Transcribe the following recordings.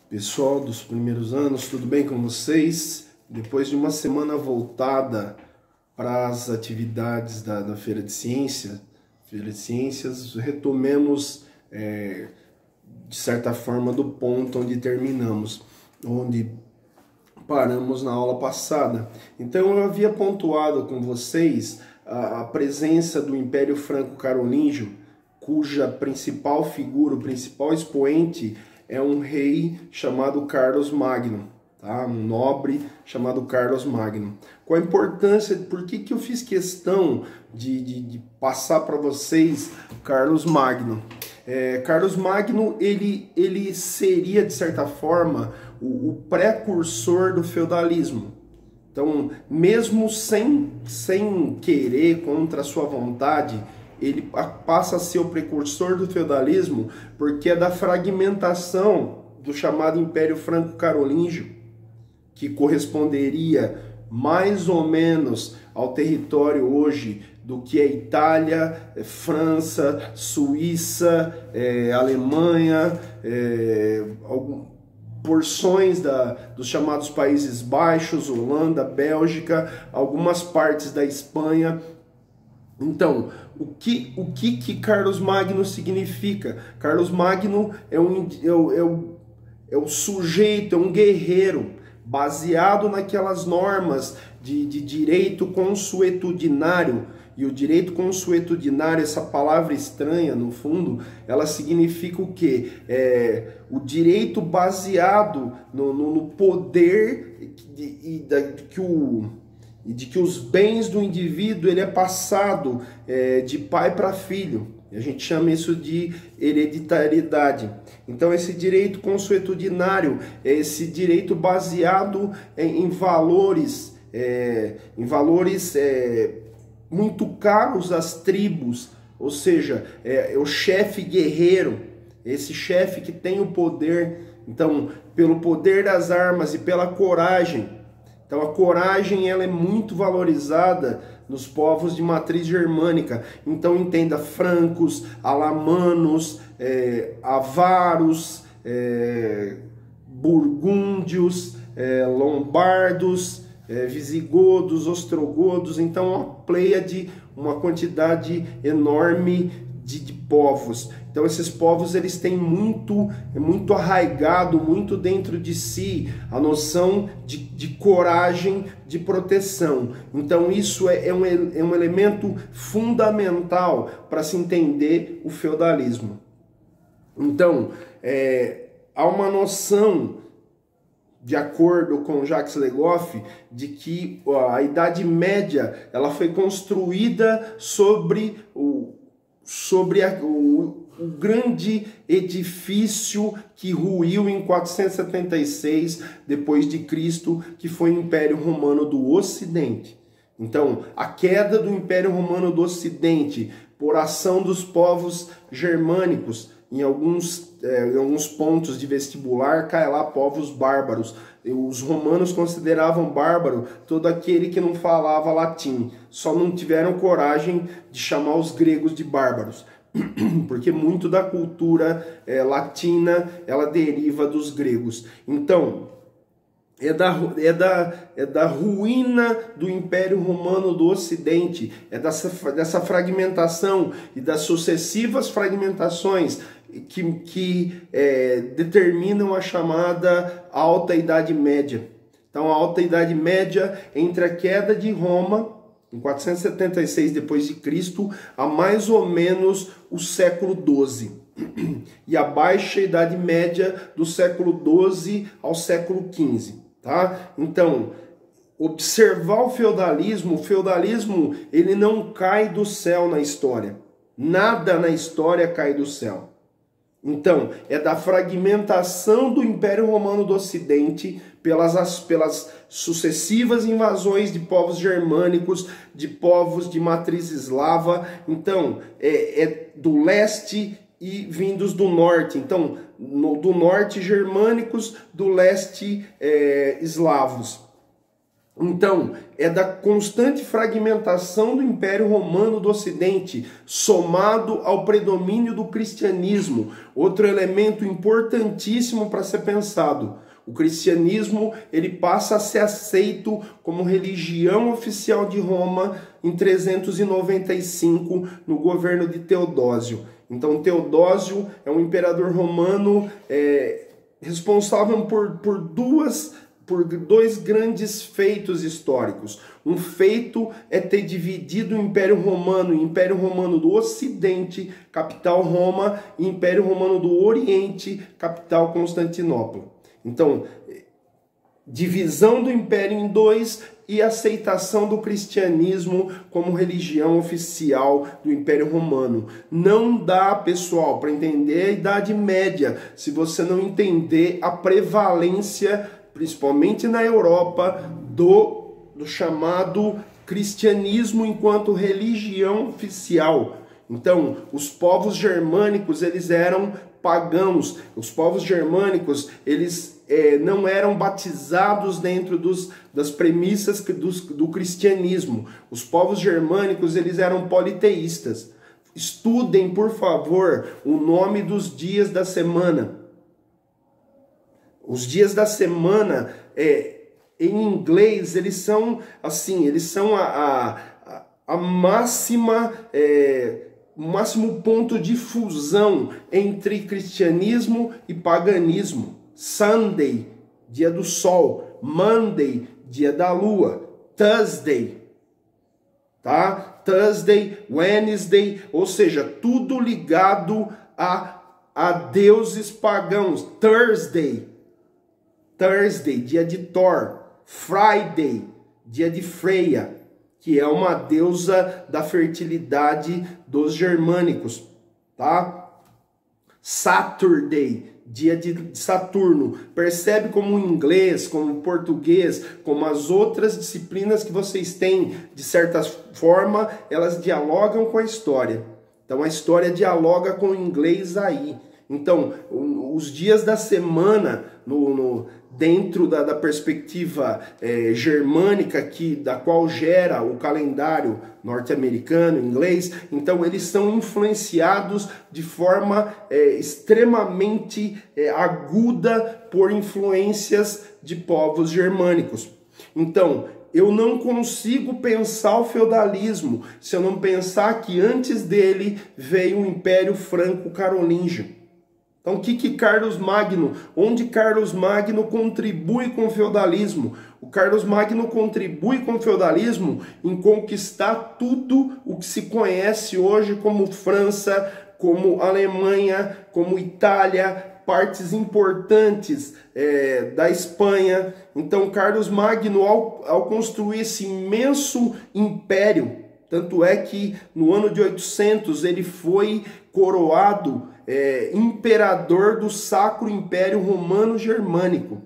Pessoal dos primeiros anos, tudo bem com vocês? Depois de uma semana voltada para as atividades da Feira de Ciências, retomemos de certa forma do ponto onde terminamos, onde paramos na aula passada. Então eu havia pontuado com vocês a presença do Império Franco-Carolíngio, cuja principal figura, o principal expoente é um rei chamado Carlos Magno, tá? Um nobre chamado Carlos Magno. Qual a importância, por que eu fiz questão de passar para vocês Carlos Magno? Carlos Magno, ele seria, de certa forma, o precursor do feudalismo. Então, mesmo sem querer, contra a sua vontade, ele passa a ser o precursor do feudalismo, porque é da fragmentação do chamado Império Franco-Carolíngio, que corresponderia mais ou menos ao território hoje do que é Itália, França, Suíça, Alemanha, porções dos chamados Países Baixos, Holanda, Bélgica, algumas partes da Espanha. Então, o que Carlos Magno significa? Carlos Magno é o sujeito, é um guerreiro, baseado naquelas normas de direito consuetudinário. E o direito consuetudinário, essa palavra estranha, no fundo, ela significa o quê? O direito baseado no poder de que os bens do indivíduo ele é passado de pai para filho. A gente chama isso de hereditariedade. Então esse direito consuetudinário é esse direito baseado em valores muito caros às tribos, ou seja, é o chefe guerreiro, esse chefe que tem o poder, então pelo poder das armas e pela coragem. Então a coragem ela é muito valorizada nos povos de matriz germânica. Então entenda, francos, alamanos, avaros, burgúndios, lombardos, visigodos, ostrogodos. Então uma pleiade, uma quantidade enorme de povos. Então esses povos eles têm muito arraigado, muito dentro de si a noção de coragem, de proteção. Então isso é um elemento fundamental para se entender o feudalismo. Então há uma noção, de acordo com Jacques Le Goff, de que a Idade Média ela foi construída sobre o grande edifício que ruiu em 476 depois de Cristo, que foi o Império Romano do Ocidente. Então, a queda do Império Romano do Ocidente por ação dos povos germânicos, em alguns pontos de vestibular, cai lá povos bárbaros. Os romanos consideravam bárbaro todo aquele que não falava latim. Só não tiveram coragem de chamar os gregos de bárbaros, porque muito da cultura latina ela deriva dos gregos. Então, é da ruína do Império Romano do Ocidente, dessa fragmentação e das sucessivas fragmentações que determinam a chamada Alta Idade Média. Então a Alta Idade Média, entre a queda de Roma, em 476 depois de Cristo, a mais ou menos o século XII. E a Baixa Idade Média, do século XII ao século XV. Tá? Então, observar o feudalismo ele não cai do céu na história. Nada na história cai do céu. Então, é da fragmentação do Império Romano do Ocidente pelas sucessivas invasões de povos germânicos, de povos de matriz eslava. Então, é do leste e vindos do norte. Então, do norte germânicos, do leste eslavos. Então, é da constante fragmentação do Império Romano do Ocidente, somado ao predomínio do cristianismo, outro elemento importantíssimo para ser pensado. O cristianismo, ele passa a ser aceito como religião oficial de Roma em 395, no governo de Teodósio. Então, Teodósio é um imperador romano responsável por dois grandes feitos históricos. Um feito é ter dividido o Império Romano em Império Romano do Ocidente, capital Roma, e Império Romano do Oriente, capital Constantinopla. Então, divisão do Império em dois e aceitação do cristianismo como religião oficial do Império Romano. Não dá, pessoal, para entender a Idade Média se você não entender a prevalência, principalmente na Europa, do chamado cristianismo enquanto religião oficial. Então, os povos germânicos, eles eram pagãos. Os povos germânicos, eles não eram batizados dentro das premissas do cristianismo. Os povos germânicos, eles eram politeístas. Estudem, por favor, o nome dos dias da semana. Os dias da semana, em inglês, eles são assim, eles são a máxima, o máximo ponto de fusão entre cristianismo e paganismo. Sunday, dia do sol. Monday, dia da lua. Thursday, tá? Thursday, Wednesday, ou seja, tudo ligado a deuses pagãos. Thursday, dia de Thor. Friday, dia de Freya, que é uma deusa da fertilidade dos germânicos, tá? Saturday, dia de Saturno. Percebe como o inglês, como o português, como as outras disciplinas que vocês têm, de certa forma, elas dialogam com a história. Então a história dialoga com o inglês aí. Então, os dias da semana, dentro da perspectiva germânica, da qual gera o calendário norte-americano, inglês, então eles são influenciados de forma extremamente aguda por influências de povos germânicos. Então, eu não consigo pensar o feudalismo se eu não pensar que antes dele veio o Império Franco-Carolíngio. Então, onde Carlos Magno contribui com o feudalismo? O Carlos Magno contribui com o feudalismo em conquistar tudo o que se conhece hoje como França, como Alemanha, como Itália, partes importantes da Espanha. Então, Carlos Magno, ao construir esse imenso império, tanto é que no ano de 800 ele foi coroado imperador do Sacro Império Romano Germânico.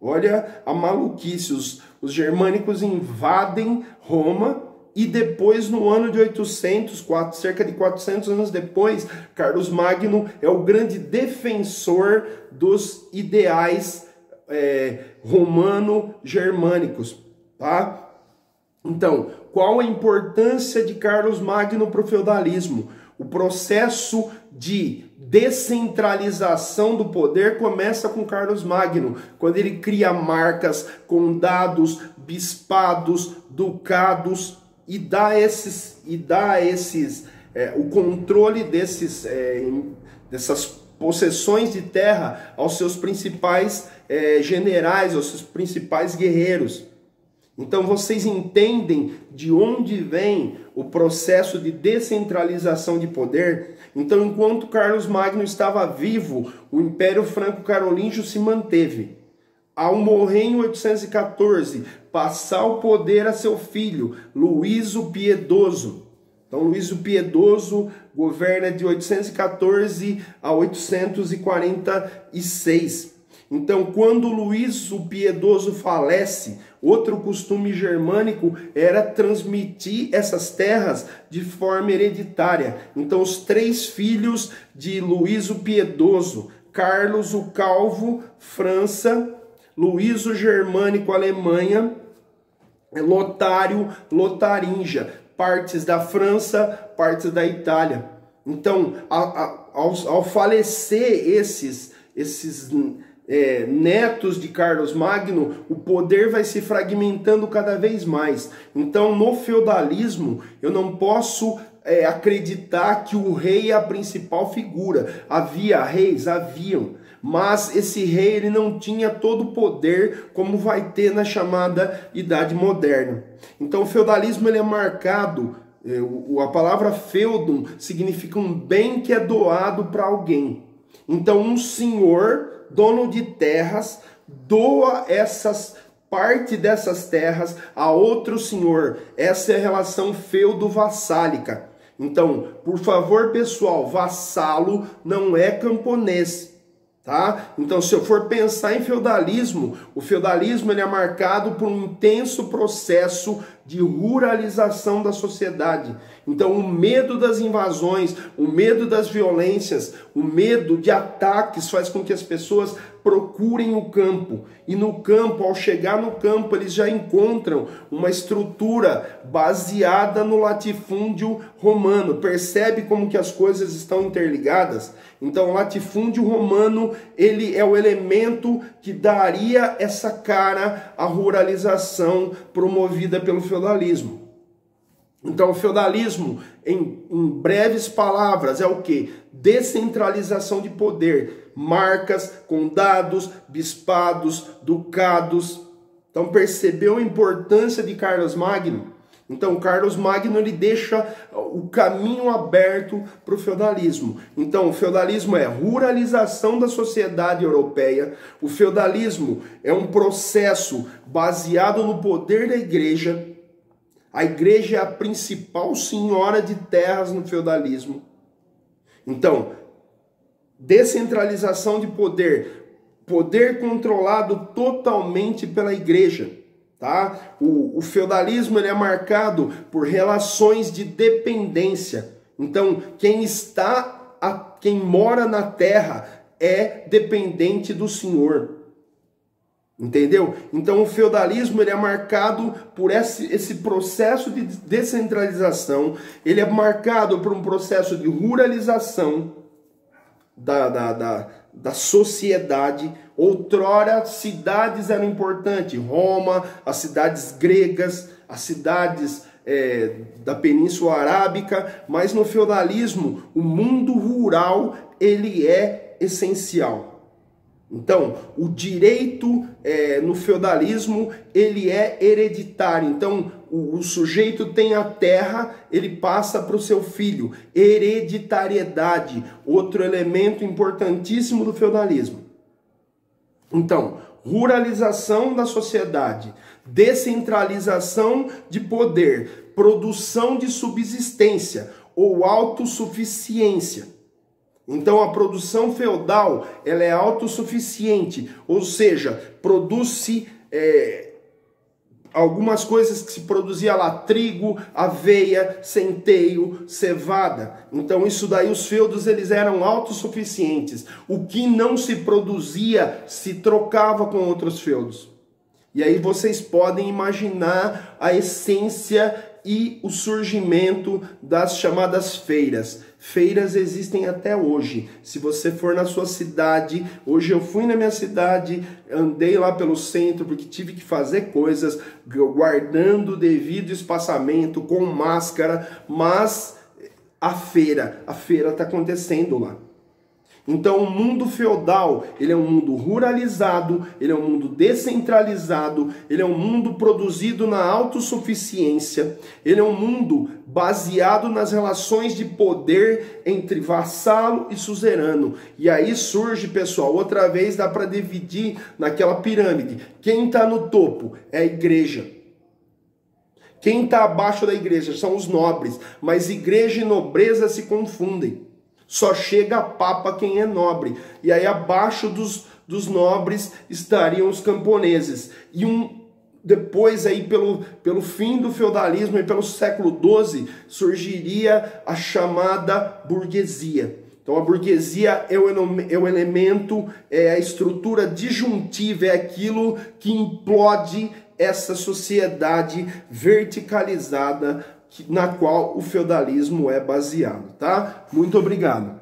Olha a maluquice, os germânicos invadem Roma e depois no ano de 800, cerca de 400 anos depois, Carlos Magno é o grande defensor dos ideais romano-germânicos, tá? Então, qual a importância de Carlos Magno para o feudalismo? O processo de descentralização do poder começa com Carlos Magno, quando ele cria marcas, condados, bispados, ducados e dá o controle dessas possessões de terra aos seus principais generais, aos seus principais guerreiros. Então vocês entendem de onde vem o processo de descentralização de poder? Então, enquanto Carlos Magno estava vivo, o Império Franco-Carolíngio se manteve. Ao morrer em 814, passar o poder a seu filho, Luís o Piedoso. Então, Luís o Piedoso governa de 814 a 846. Então, quando Luís o Piedoso falece, outro costume germânico era transmitir essas terras de forma hereditária. Então, os 3 filhos de Luís o Piedoso, Carlos o Calvo, França, Luís o Germânico, Alemanha, Lotário, Lotaringia, partes da França, partes da Itália. Então, ao falecer esses netos de Carlos Magno, o poder vai se fragmentando cada vez mais. Então, no feudalismo, eu não posso acreditar que o rei é a principal figura. Havia reis, haviam, mas esse rei ele não tinha todo o poder como vai ter na chamada Idade Moderna. Então, o feudalismo ele é marcado, a palavra feudum significa um bem que é doado para alguém. Então, um senhor, dono de terras, doa parte dessas terras a outro senhor. Essa é a relação feudo-vassálica. Então, por favor, pessoal, vassalo não é camponês, tá? Então, se eu for pensar em feudalismo, o feudalismo ele é marcado por um intenso processo de ruralização da sociedade. Então, o medo das invasões, o medo das violências, o medo de ataques faz com que as pessoas procurem o campo. E no campo, ao chegar no campo, eles já encontram uma estrutura baseada no latifúndio romano. Percebe como que as coisas estão interligadas? Então, o latifúndio romano, ele é o elemento que daria essa cara à ruralização promovida pelo feudalismo. Então, o feudalismo, em breves palavras, é o quê? Descentralização de poder. Marcas, condados, bispados, ducados. Então, percebeu a importância de Carlos Magno? Então, Carlos Magno ele deixa o caminho aberto para o feudalismo. Então, o feudalismo é ruralização da sociedade europeia. O feudalismo é um processo baseado no poder da igreja. A igreja é a principal senhora de terras no feudalismo. Então, descentralização de poder, poder controlado totalmente pela igreja, tá? O feudalismo ele é marcado por relações de dependência. Então, quem mora na terra é dependente do senhor. Entendeu? Então o feudalismo ele é marcado por esse processo de descentralização, ele é marcado por um processo de ruralização da sociedade. Outrora cidades eram importantes, Roma, as cidades gregas, as cidades da Península Arábica, mas no feudalismo o mundo rural ele é essencial. Então, o direito no feudalismo, ele é hereditário. Então, o sujeito tem a terra, ele passa para o seu filho. Hereditariedade, outro elemento importantíssimo do feudalismo. Então, ruralização da sociedade, descentralização de poder, produção de subsistência ou autossuficiência. Então a produção feudal ela é autossuficiente, ou seja, produz-se algumas coisas que se produzia lá, trigo, aveia, centeio, cevada. Então isso daí os feudos eles eram autossuficientes. O que não se produzia se trocava com outros feudos. E aí vocês podem imaginar a essência e o surgimento das chamadas feiras. Feiras existem até hoje. Se você for na sua cidade, hoje eu fui na minha cidade, andei lá pelo centro porque tive que fazer coisas, guardando o devido espaçamento, com máscara, mas a feira está acontecendo lá. Então o mundo feudal, ele é um mundo ruralizado, ele é um mundo descentralizado, ele é um mundo produzido na autossuficiência, ele é um mundo baseado nas relações de poder entre vassalo e suzerano. E aí surge, pessoal, outra vez dá para dividir naquela pirâmide. Quem está no topo é a igreja. Quem está abaixo da igreja são os nobres, mas igreja e nobreza se confundem. Só chega a papa quem é nobre. E aí abaixo dos nobres estariam os camponeses. E depois aí pelo fim do feudalismo e pelo século XII surgiria a chamada burguesia. Então a burguesia é o elemento, é a estrutura disjuntiva, é aquilo que implode essa sociedade verticalizada na qual o feudalismo é baseado, tá? Muito obrigado.